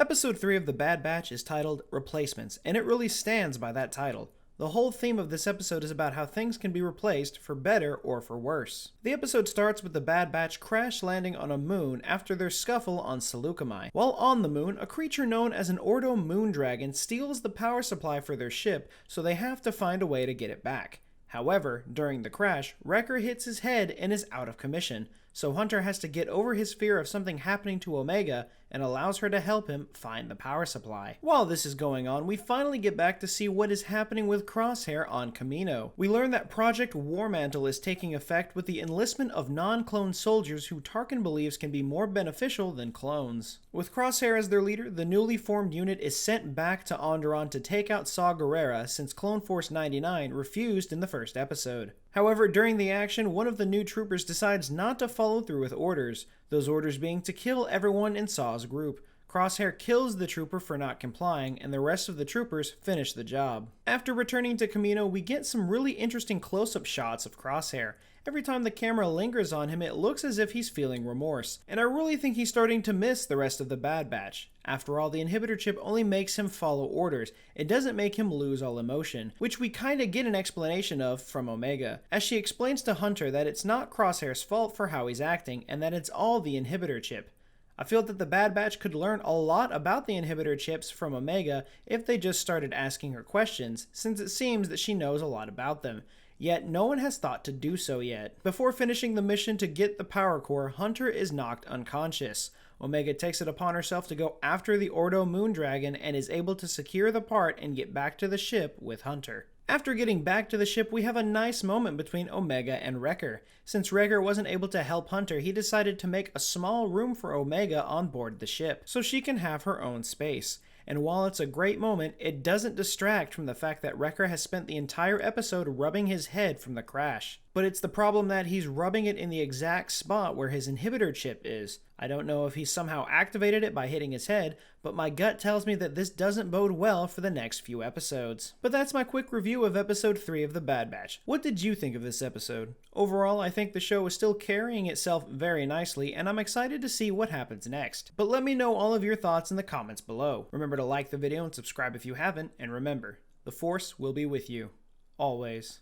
Episode 3 of The Bad Batch is titled Replacements, and it really stands by that title. The whole theme of this episode is about how things can be replaced for better or for worse. The episode starts with the Bad Batch crash landing on a moon after their scuffle on Seleucami. While on the moon, a creature known as an Ordo Moondragon steals the power supply for their ship, so they have to find a way to get it back. However, during the crash, Wrecker hits his head and is out of commission, so Hunter has to get over his fear of something happening to Omega and allows her to help him find the power supply. While this is going on, we finally get back to see what is happening with Crosshair on Kamino. We learn that Project Warmantle is taking effect with the enlistment of non-clone soldiers who Tarkin believes can be more beneficial than clones. With Crosshair as their leader, the newly formed unit is sent back to Onderon to take out Saw Gerrera since Clone Force 99 refused in the first episode. However, during the action, one of the new troopers decides not to follow through with orders, those orders being to kill everyone in Saw's group. Crosshair kills the trooper for not complying, and the rest of the troopers finish the job. After returning to Kamino, we get some really interesting close-up shots of Crosshair. Every time the camera lingers on him, it looks as if he's feeling remorse, and I really think he's starting to miss the rest of the Bad Batch. After all, the inhibitor chip only makes him follow orders. It doesn't make him lose all emotion, which we kinda get an explanation of from Omega, as she explains to Hunter that it's not Crosshair's fault for how he's acting, and that it's all the inhibitor chip. I feel that the Bad Batch could learn a lot about the inhibitor chips from Omega if they just started asking her questions, since it seems that she knows a lot about them. Yet no one has thought to do so yet. Before finishing the mission to get the power core, Hunter is knocked unconscious. Omega takes it upon herself to go after the Ordo Moondragon and is able to secure the part and get back to the ship with Hunter. After getting back to the ship, we have a nice moment between Omega and Wrecker. Since Wrecker wasn't able to help Hunter, he decided to make a small room for Omega on board the ship, so she can have her own space. And while it's a great moment, it doesn't distract from the fact that Wrecker has spent the entire episode rubbing his head from the crash. But it's the problem that he's rubbing it in the exact spot where his inhibitor chip is. I don't know if he somehow activated it by hitting his head, but my gut tells me that this doesn't bode well for the next few episodes. But that's my quick review of episode 3 of The Bad Batch. What did you think of this episode? Overall, I think the show is still carrying itself very nicely, and I'm excited to see what happens next. But let me know all of your thoughts in the comments below. Remember to like the video and subscribe if you haven't, and remember, the Force will be with you. Always.